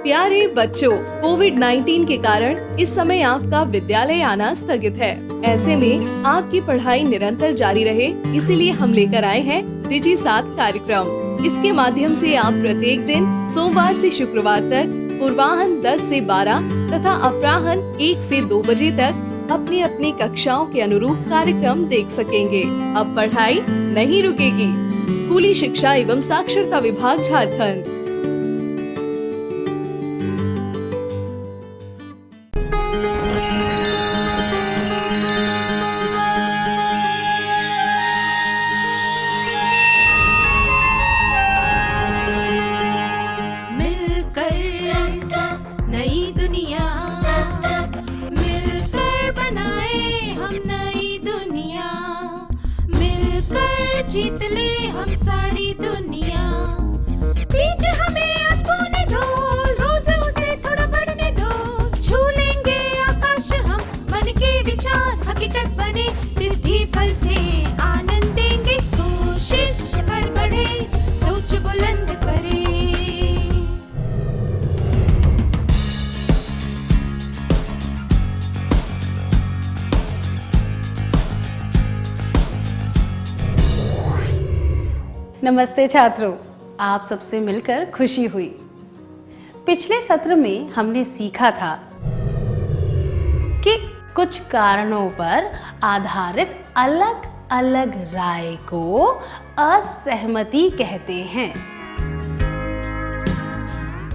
प्यारे बच्चों, कोविड-19 के कारण इस समय आपका विद्यालय आना स्थगित है। ऐसे में आपकी पढ़ाई निरंतर जारी रहे, इसीलिए हम लेकर आए हैं डिजी साथ कार्यक्रम। इसके माध्यम से आप प्रत्येक दिन सोमवार से शुक्रवार तक पूर्वाह्न 10 से 12 तथा अपराह्न 1 से 2 बजे तक अपनी अपनी कक्षाओं के अनुरूप कार्यक्रम देख सकेंगे। अब पढ़ाई नहीं रुकेगी। स्कूली शिक्षा एवं साक्षरता विभाग झारखंड। नई दुनिया मिलकर बनाए हम नई दुनिया, मिलकर जीत ले हम सारी दुनिया। बीच हमें आज बोने दो, रोज उसे थोड़ा बढ़ने दो। छू लेंगे आकाश हम, मन के विचार हकीकत बने। सिद्धि फल से आनंद देंगे, कोशिश कर बढ़े, सोच बुलंद करे। नमस्ते छात्रों, आप सबसे मिलकर खुशी हुई। पिछले सत्र में हमने सीखा था कि कुछ कारणों पर आधारित अलग अलग राय को असहमति कहते हैं।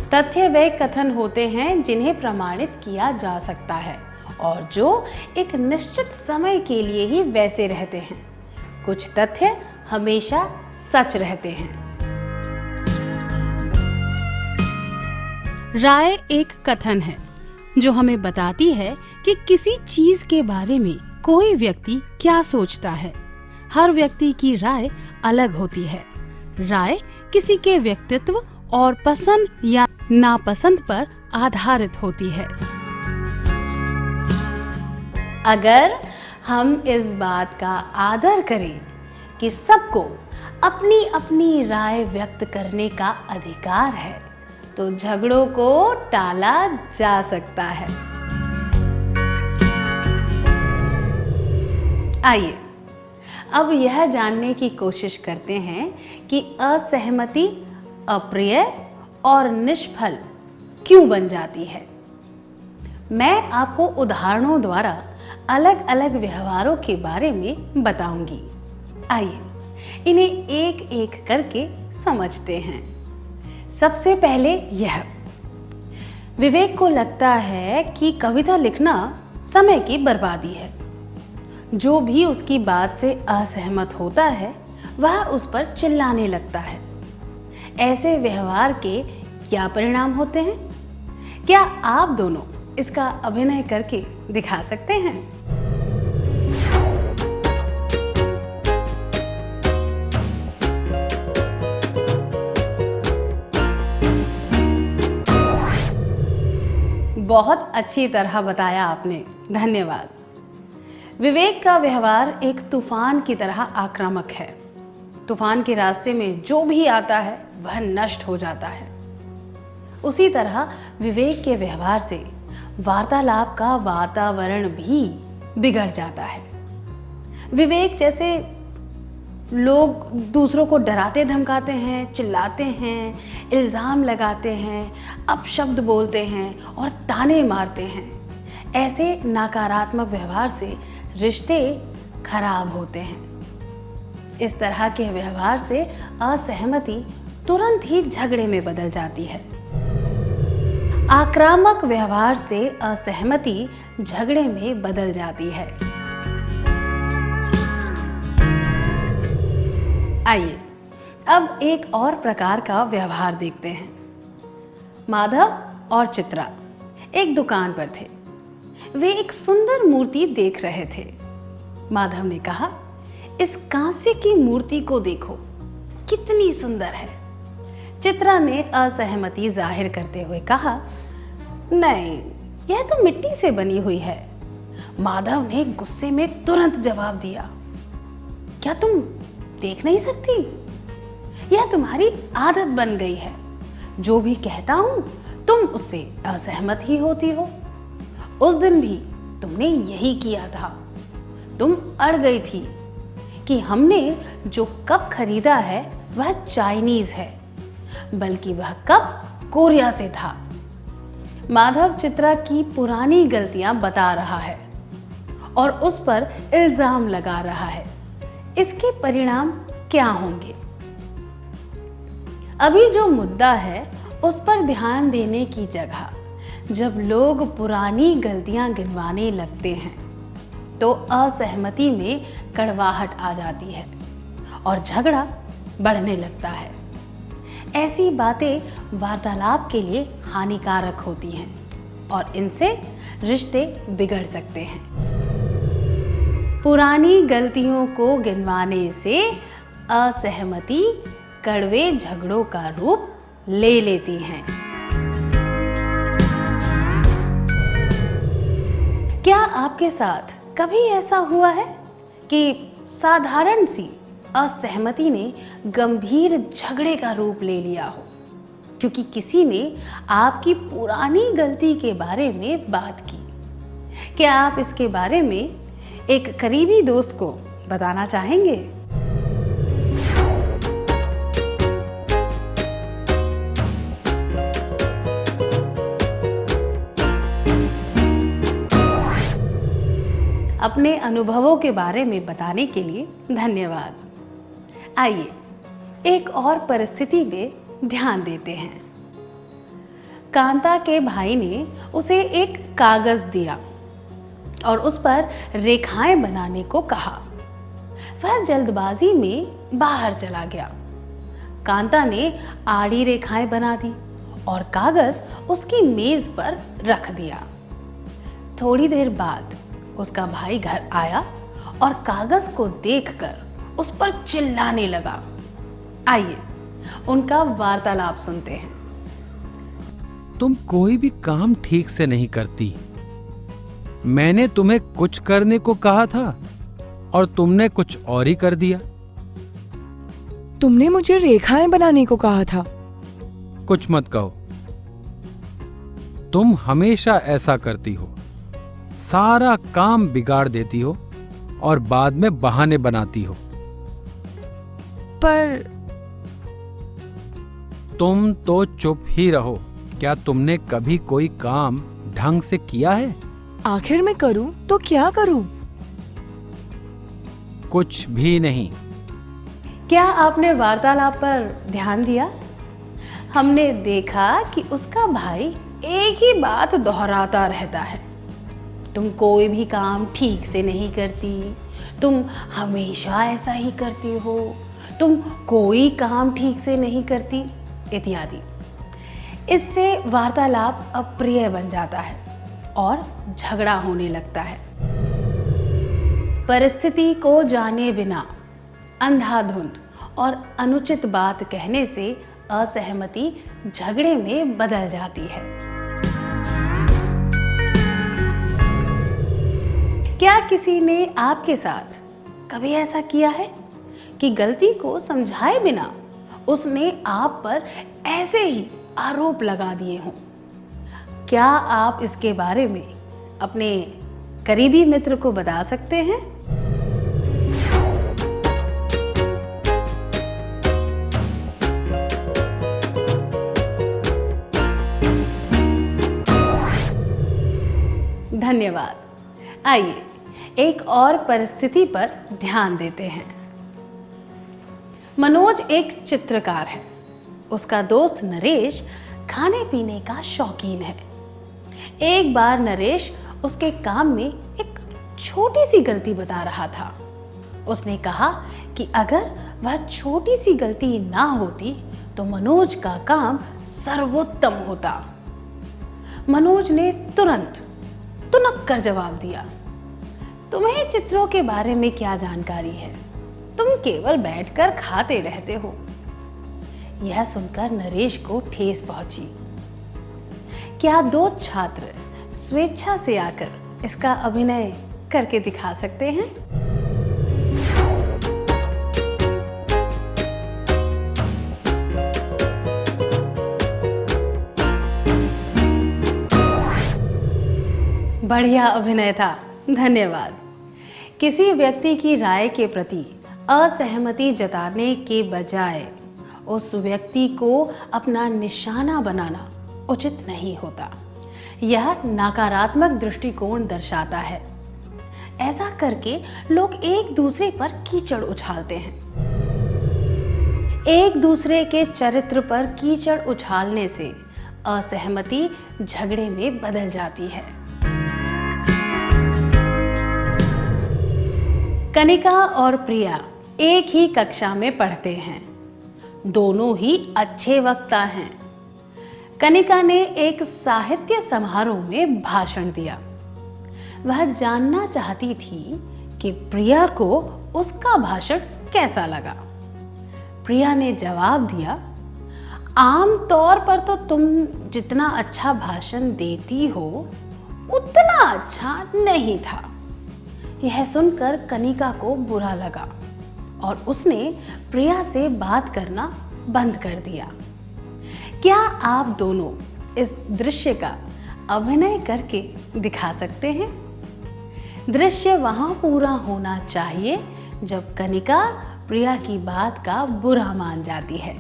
तथ्य वे कथन होते हैं जिन्हें प्रमाणित किया जा सकता है और जो एक निश्चित समय के लिए ही वैसे रहते हैं। कुछ तथ्य हमेशा सच रहते हैं। राय एक कथन है जो हमें बताती है कि किसी चीज के बारे में कोई व्यक्ति क्या सोचता है। हर व्यक्ति की राय अलग होती है। राय किसी के व्यक्तित्व और पसंद या नापसंद पर आधारित होती है। अगर हम इस बात का आदर करें कि सबको अपनी अपनी राय व्यक्त करने का अधिकार है, तो झगड़ों को टाला जा सकता है। आइए अब यह जानने की कोशिश करते हैं कि असहमति अप्रिय और निष्फल क्यों बन जाती है। मैं आपको उदाहरणों द्वारा अलग अलग व्यवहारों के बारे में बताऊंगी। आइए इन्हें एक एक करके समझते हैं। सबसे पहले यह, विवेक को लगता है कि कविता लिखना समय की बर्बादी है। जो भी उसकी बात से असहमत होता है वह उस पर चिल्लाने लगता है। ऐसे व्यवहार के क्या परिणाम होते हैं? क्या आप दोनों इसका अभिनय करके दिखा सकते हैं? बहुत अच्छी तरह बताया आपने, धन्यवाद। विवेक का व्यवहार एक तूफान की तरह आक्रामक है। तूफान के रास्ते में जो भी आता है वह नष्ट हो जाता है। उसी तरह विवेक के व्यवहार से वार्तालाप का वातावरण भी बिगड़ जाता है। विवेक जैसे लोग दूसरों को डराते धमकाते हैं, चिल्लाते हैं, इल्ज़ाम लगाते हैं, अपशब्द बोलते हैं और ताने मारते हैं। ऐसे नकारात्मक व्यवहार से रिश्ते खराब होते हैं। इस तरह के व्यवहार से असहमति तुरंत ही झगड़े में बदल जाती है। आक्रामक व्यवहार से असहमति झगड़े में बदल जाती है। आइए अब एक और प्रकार का व्यवहार देखते हैं। माधव और चित्रा एक दुकान पर थे। वे एक सुंदर मूर्ति देख रहे थे। माधव ने कहा, इस कांसे की मूर्ति को देखो, कितनी सुंदर है। चित्रा ने असहमति जाहिर करते हुए कहा, नहीं, यह तो मिट्टी से बनी हुई है। माधव ने गुस्से में तुरंत जवाब दिया, क्या तुम देख नहीं सकती? यह तुम्हारी आदत बन गई है। जो भी कहता हूं तुम उससे असहमत ही होती हो। उस दिन भी तुमने यही किया था। तुम अड़ गई थी कि हमने जो कप खरीदा है वह चाइनीज है, बल्कि वह कप कोरिया से था। माधव चित्रा की पुरानी गलतियां बता रहा है और उस पर इल्जाम लगा रहा है। इसके परिणाम क्या होंगे? अभी जो मुद्दा है उस पर ध्यान देने की जगह जब लोग पुरानी गलतियां गिनवाने लगते हैं तो असहमति में कड़वाहट आ जाती है और झगड़ा बढ़ने लगता है। ऐसी बातें वार्तालाप के लिए हानिकारक होती हैं और इनसे रिश्ते बिगड़ सकते हैं। पुरानी गलतियों को गिनवाने से असहमति कड़वे झगड़ों का रूप ले लेती हैं। क्या आपके साथ कभी ऐसा हुआ है कि साधारण सी असहमति ने गंभीर झगड़े का रूप ले लिया हो क्योंकि किसी ने आपकी पुरानी गलती के बारे में बात की? क्या आप इसके बारे में एक करीबी दोस्त को बताना चाहेंगे? अपने अनुभवों के बारे में बताने के लिए धन्यवाद। आइए एक और परिस्थिति में ध्यान देते हैं। कांता के भाई ने उसे एक कागज दिया और उस पर रेखाएं बनाने को कहा। वह जल्दबाजी में बाहर चला गया। कांता ने आड़ी रेखाएं बना दी और कागज उसकी मेज पर रख दिया। थोड़ी देर बाद उसका भाई घर आया और कागज को देखकर उस पर चिल्लाने लगा। आइए उनका वार्तालाप सुनते हैं। तुम कोई भी काम ठीक से नहीं करती। मैंने तुम्हें कुछ करने को कहा था और तुमने कुछ और ही कर दिया। तुमने मुझे रेखाएं बनाने को कहा था। कुछ मत कहो। तुम हमेशा ऐसा करती हो, सारा काम बिगाड़ देती हो और बाद में बहाने बनाती हो। पर तुम तो चुप ही रहो। क्या तुमने कभी कोई काम ढंग से किया है? आखिर मैं करूं तो क्या करूं? कुछ भी नहीं। क्या आपने वार्तालाप पर ध्यान दिया? हमने देखा कि उसका भाई एक ही बात दोहराता रहता है। तुम कोई भी काम ठीक से नहीं करती, तुम हमेशा ऐसा ही करती हो, तुम कोई काम ठीक से नहीं करती इत्यादि। इससे वार्तालाप अप्रिय बन जाता है और झगड़ा होने लगता है। परिस्थिति को जाने बिना अंधाधुंध और अनुचित बात कहने से असहमति झगड़े में बदल जाती है। क्या किसी ने आपके साथ कभी ऐसा किया है कि गलती को समझाए बिना उसने आप पर ऐसे ही आरोप लगा दिए हों? क्या आप इसके बारे में अपने करीबी मित्र को बता सकते हैं? धन्यवाद। आइए एक और परिस्थिति पर ध्यान देते हैं। मनोज एक चित्रकार है। उसका दोस्त नरेश खाने पीने का शौकीन है। एक बार नरेश उसके काम में एक छोटी सी गलती बता रहा था। उसने कहा कि अगर वह छोटी सी गलती ना होती तो मनोज का काम सर्वोत्तम होता। मनोज ने तुरंत तुनक कर जवाब दिया, तुम्हें चित्रों के बारे में क्या जानकारी है? तुम केवल बैठकर खाते रहते हो। यह सुनकर नरेश को ठेस पहुंची। क्या दो छात्र स्वेच्छा से आकर इसका अभिनय करके दिखा सकते हैं? बढ़िया अभिनय था, धन्यवाद। किसी व्यक्ति की राय के प्रति असहमति जताने के बजाय उस व्यक्ति को अपना निशाना बनाना उचित नहीं होता। यह नकारात्मक दृष्टिकोण दर्शाता है। ऐसा करके लोग एक दूसरे पर कीचड़ उछालते हैं। एक दूसरे के चरित्र पर कीचड़ उछालने से असहमति झगड़े में बदल जाती है। कनिका और प्रिया एक ही कक्षा में पढ़ते हैं। दोनों ही अच्छे वक्ता हैं। कनिका ने एक साहित्य समारोह में भाषण दिया। वह जानना चाहती थी कि प्रिया को उसका भाषण कैसा लगा। प्रिया ने जवाब दिया, आम तौर पर तो तुम जितना अच्छा भाषण देती हो उतना अच्छा नहीं था। यह सुनकर कनिका को बुरा लगा और उसने प्रिया से बात करना बंद कर दिया। क्या आप दोनों इस दृश्य का अभिनय करके दिखा सकते हैं? दृश्य वहां पूरा होना चाहिए जब कनिका प्रिया की बात का बुरा मान जाती है।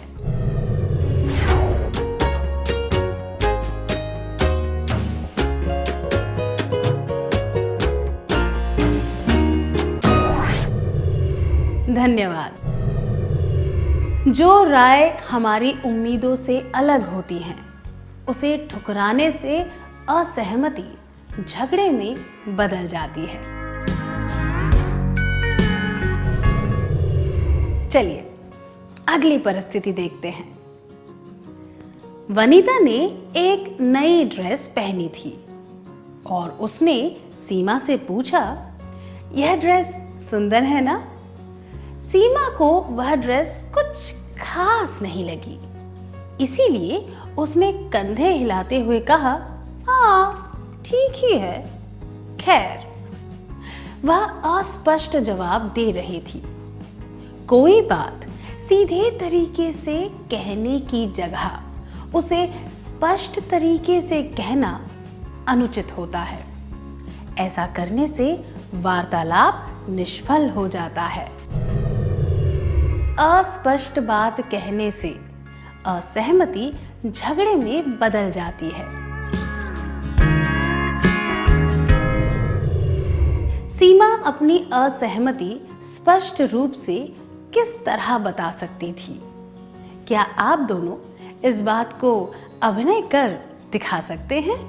धन्यवाद। जो राय हमारी उम्मीदों से अलग होती है, उसे ठुकराने से असहमति झगड़े में बदल जाती है। चलिए अगली परिस्थिति देखते हैं। वनीता ने एक नई ड्रेस पहनी थी और उसने सीमा से पूछा, यह ड्रेस सुंदर है ना? सीमा को वह ड्रेस कुछ खास नहीं लगी, इसीलिए उसने कंधे हिलाते हुए कहा, हाँ ठीक ही है। खैर, वह अस्पष्ट जवाब दे रही थी। कोई बात सीधे तरीके से कहने की जगह उसे स्पष्ट तरीके से कहना अनुचित होता है। ऐसा करने से वार्तालाप निष्फल हो जाता है। अस्पष्ट बात कहने से असहमति झगड़े में बदल जाती है। सीमा अपनी असहमति स्पष्ट रूप से किस तरह बता सकती थी? क्या आप दोनों इस बात को अभिनय कर दिखा सकते हैं?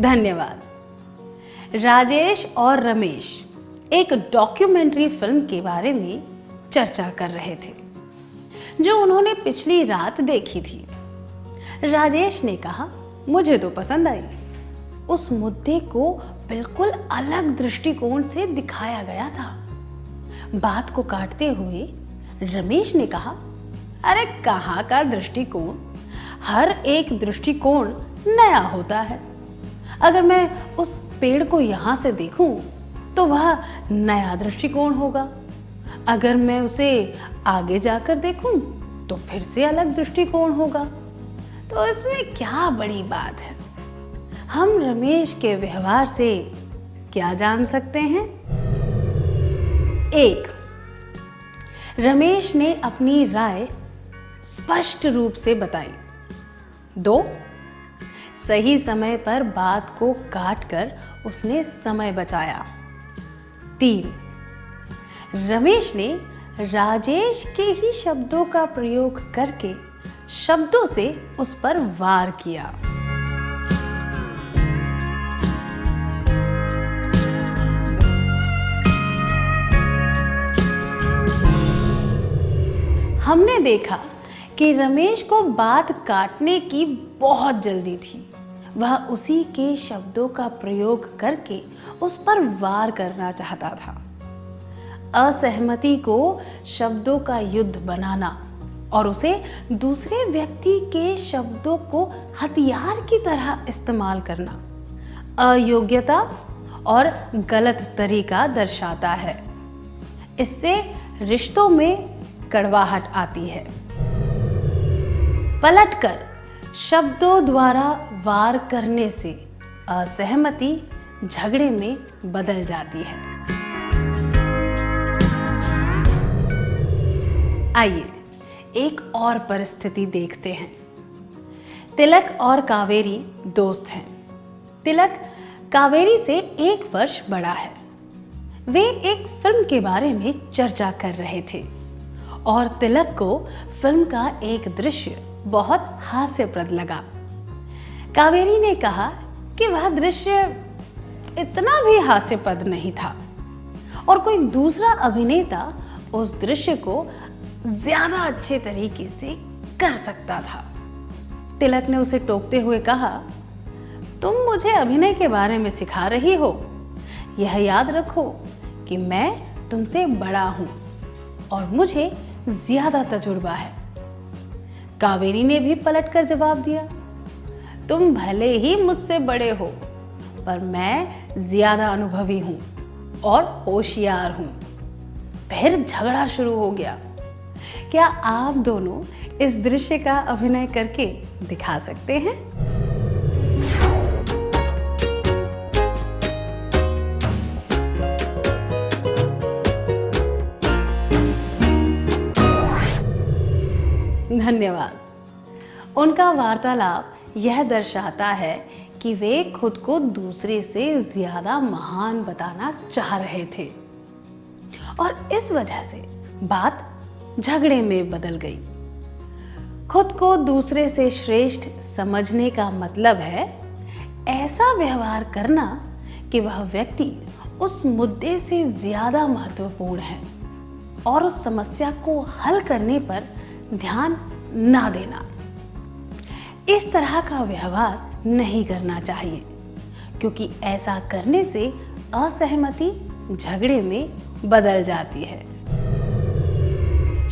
धन्यवाद। राजेश और रमेश एक डॉक्यूमेंट्री फिल्म के बारे में चर्चा कर रहे थे जो उन्होंने पिछली रात देखी थी। राजेश ने कहा, मुझे तो पसंद आई। उस मुद्दे को बिल्कुल अलग दृष्टिकोण से दिखाया गया था। बात को काटते हुए रमेश ने कहा, अरे कहाँ का दृष्टिकोण, हर एक दृष्टिकोण नया होता है। अगर मैं उस पेड़ को यहाँ से देखूं तो वह नया दृष्टिकोण होगा। अगर मैं उसे आगे जाकर देखूं तो फिर से अलग दृष्टिकोण होगा। तो इसमें क्या बड़ी बात है? हम रमेश के व्यवहार से क्या जान सकते हैं? 1. रमेश ने अपनी राय स्पष्ट रूप से बताई। 2. सही समय पर बात को काटकर उसने समय बचाया। 3. रमेश ने राजेश के ही शब्दों का प्रयोग करके शब्दों से उस पर वार किया। हमने देखा कि रमेश को बात काटने की बहुत जल्दी थी। वह उसी के शब्दों का प्रयोग करके उस पर वार करना चाहता था। असहमति को शब्दों का युद्ध बनाना और उसे दूसरे व्यक्ति के शब्दों को हथियार की तरह इस्तेमाल करना अयोग्यता और गलत तरीका दर्शाता है। इससे रिश्तों में कड़वाहट आती है। पलटकर शब्दों द्वारा वार करने से असहमति झगड़े में बदल जाती है। आइए एक और परिस्थिति देखते हैं। तिलक और कावेरी दोस्त हैं। तिलक कावेरी से 1 वर्ष बड़ा है। वे एक फिल्म के बारे में चर्चा कर रहे थे और तिलक को फिल्म का एक दृश्य बहुत हास्यप्रद लगा। कावेरी ने कहा कि वह दृश्य इतना भी हास्यप्रद नहीं था और कोई दूसरा अभिनेता उस दृश्य को ज्यादा अच्छे तरीके से कर सकता था। तिलक ने उसे टोकते हुए कहा, तुम मुझे अभिनय के बारे में सिखा रही हो। यह याद रखो कि मैं तुमसे बड़ा हूं और मुझे ज्यादा तजुर्बा है। कावेरी ने भी पलटकर जवाब दिया, तुम भले ही मुझसे बड़े हो पर मैं ज्यादा अनुभवी हूं और होशियार हूं। फिर झगड़ा शुरू हो गया। क्या आप दोनों इस दृश्य का अभिनय करके दिखा सकते हैं? धन्यवाद। उनका वार्तालाप यह दर्शाता है कि वे खुद को दूसरे से ज्यादा महान बताना चाह रहे थे और इस वजह से बात झगड़े में बदल गई। खुद को दूसरे से श्रेष्ठ समझने का मतलब है ऐसा व्यवहार करना कि वह व्यक्ति उस मुद्दे से ज्यादा महत्वपूर्ण है और उस समस्या को हल करने पर ध्यान ना देना। इस तरह का व्यवहार नहीं करना चाहिए क्योंकि ऐसा करने से असहमति झगड़े में बदल जाती है।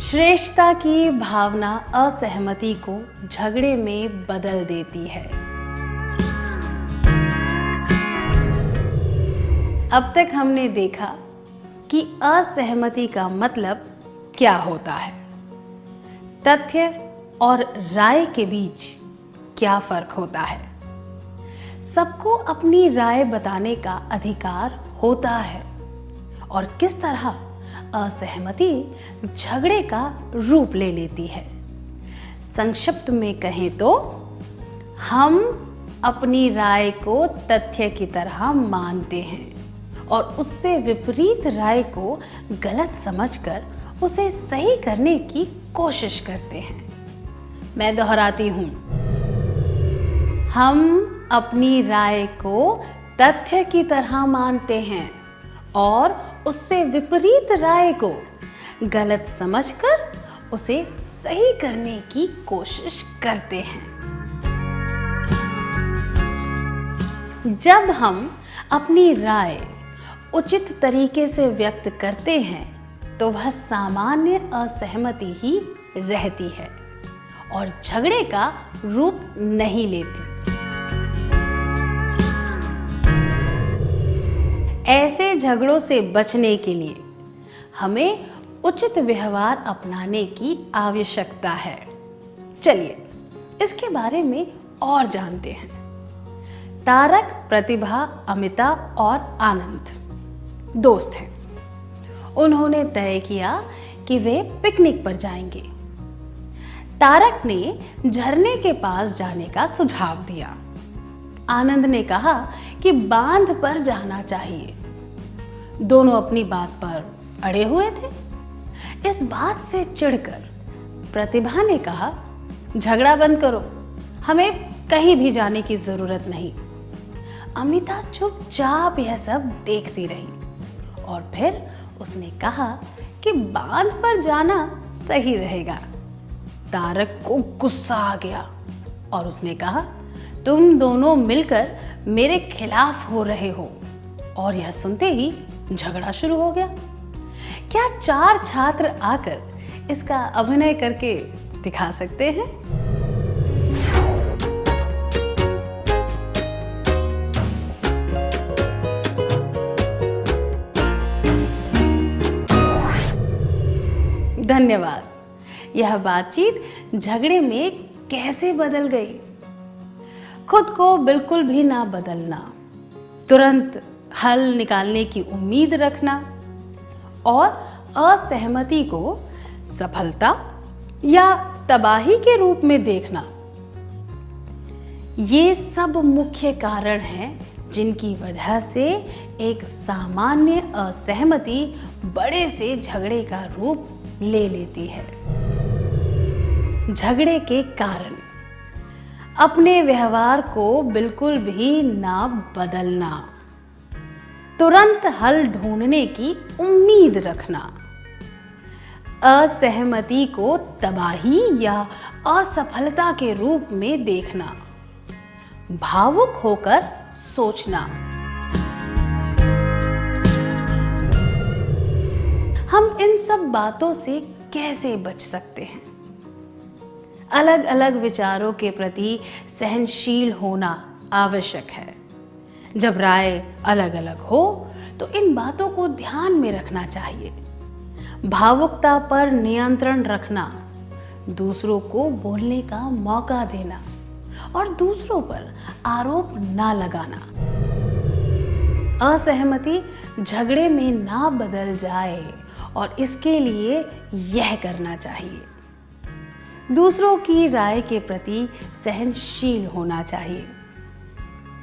श्रेष्ठता की भावना असहमति को झगड़े में बदल देती है। अब तक हमने देखा कि असहमति का मतलब क्या होता है, तथ्य और राय के बीच क्या फर्क होता है। सबको अपनी राय बताने का अधिकार होता है और किस तरह असहमति झगड़े का रूप ले लेती है। संक्षिप्त में कहें तो हम अपनी राय को तथ्य की तरह मानते हैं और उससे विपरीत राय को गलत समझकर उसे सही करने की कोशिश करते हैं। मैं दोहराती हूं, हम अपनी राय को तथ्य की तरह मानते हैं और उससे विपरीत राय को गलत समझकर उसे सही करने की कोशिश करते हैं। जब हम अपनी राय उचित तरीके से व्यक्त करते हैं तो वह सामान्य असहमति ही रहती है और झगड़े का रूप नहीं लेती। ऐसे झगड़ों से बचने के लिए हमें उचित व्यवहार अपनाने की आवश्यकता है। चलिए इसके बारे में और जानते हैं। तारक, प्रतिभा, अमिता और आनंद दोस्त हैं। उन्होंने तय किया कि वे पिकनिक पर जाएंगे। तारक ने झरने के पास जाने का सुझाव दिया। आनंद ने कहा कि बांध पर जाना चाहिए। दोनों अपनी बात पर अड़े हुए थे। इस बात से चिढ़कर प्रतिभा ने कहा, झगड़ा बंद करो, हमें कहीं भी जाने की जरूरत नहीं। अमिता चुपचाप यह सब देखती रही और फिर उसने कहा कि बांध पर जाना सही रहेगा। तारक को गुस्सा आ गया और उसने कहा, तुम दोनों मिलकर मेरे खिलाफ हो रहे हो। और यह सुनते ही झगड़ा शुरू हो गया। क्या 4 छात्र आकर इसका अभिनय करके दिखा सकते हैं? धन्यवाद। यह बातचीत झगड़े में कैसे बदल गई? खुद को बिल्कुल भी ना बदलना, तुरंत हल निकालने की उम्मीद रखना और असहमति को सफलता या तबाही के रूप में देखना, ये सब मुख्य कारण हैं जिनकी वजह से एक सामान्य असहमति बड़े से झगड़े का रूप ले लेती है। झगड़े के कारण: अपने व्यवहार को बिल्कुल भी ना बदलना, तुरंत हल ढूंढने की उम्मीद रखना, असहमति को तबाही या असफलता के रूप में देखना, भावुक होकर सोचना। हम इन सब बातों से कैसे बच सकते हैं? अलग अलग विचारों के प्रति सहनशील होना आवश्यक है। जब राय अलग अलग हो तो इन बातों को ध्यान में रखना चाहिए। भावुकता पर नियंत्रण रखना, दूसरों को बोलने का मौका देना और दूसरों पर आरोप ना लगाना। असहमति झगड़े में ना बदल जाए और इसके लिए यह करना चाहिए: दूसरों की राय के प्रति सहनशील होना चाहिए,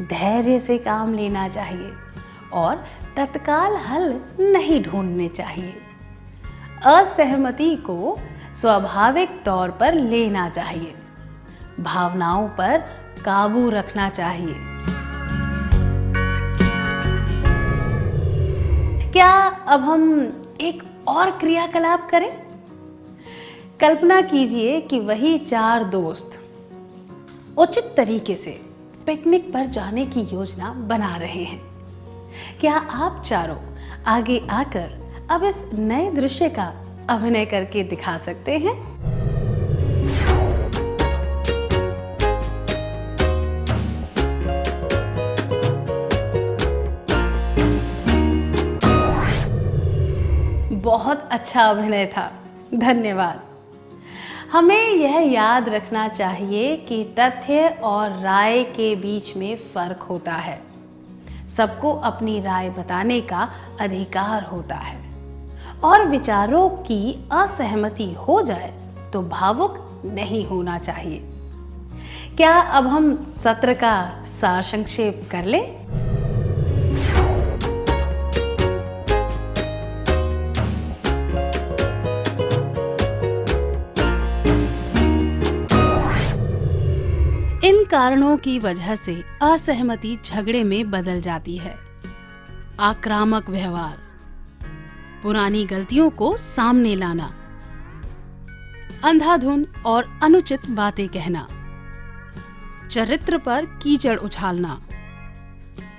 धैर्य से काम लेना चाहिए और तत्काल हल नहीं ढूंढने चाहिए। असहमति को स्वाभाविक तौर पर लेना चाहिए, भावनाओं पर काबू रखना चाहिए। क्या अब हम एक और क्रियाकलाप करें? कल्पना कीजिए कि वही 4 दोस्त उचित तरीके से पिकनिक पर जाने की योजना बना रहे हैं। क्या आप चारों आगे आकर अब इस नए दृश्य का अभिनय करके दिखा सकते हैं? बहुत अच्छा अभिनय था, धन्यवाद। हमें यह याद रखना चाहिए कि तथ्य और राय के बीच में फर्क होता है। सबको अपनी राय बताने का अधिकार होता है और विचारों की असहमति हो जाए तो भावुक नहीं होना चाहिए। क्या अब हम सत्र का सार संक्षेप कर लें? इन कारणों की वजह से असहमति झगड़े में बदल जाती है: आक्रामक व्यवहार, पुरानी गलतियों को सामने लाना, अंधाधुंध और अनुचित बातें कहना, चरित्र पर कीचड़ उछालना,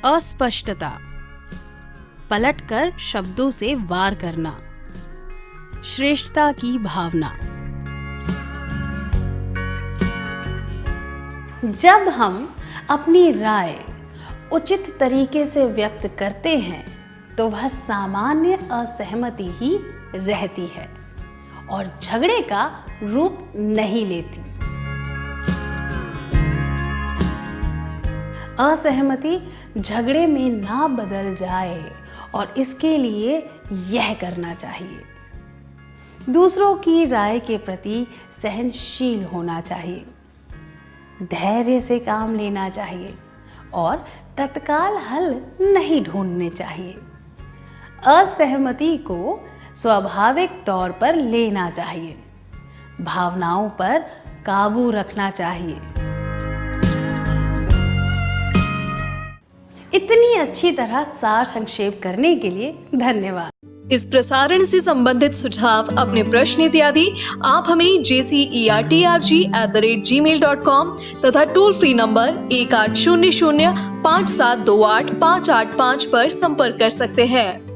अस्पष्टता, पलटकर शब्दों से वार करना, श्रेष्ठता की भावना। जब हम अपनी राय उचित तरीके से व्यक्त करते हैं तो वह सामान्य असहमति ही रहती है और झगड़े का रूप नहीं लेती। असहमति झगड़े में ना बदल जाए और इसके लिए यह करना चाहिए: दूसरों की राय के प्रति सहनशील होना चाहिए, धैर्य से काम लेना चाहिए और तत्काल हल नहीं ढूंढने चाहिए। असहमति को स्वाभाविक तौर पर लेना चाहिए, भावनाओं पर काबू रखना चाहिए। इतनी अच्छी तरह सार संक्षेप करने के लिए धन्यवाद। इस प्रसारण से संबंधित सुझाव, अपने प्रश्न इत्यादि आप हमें jcerg@gmail.com तथा टोल फ्री नंबर 1800 5728 585 पर संपर्क कर सकते हैं।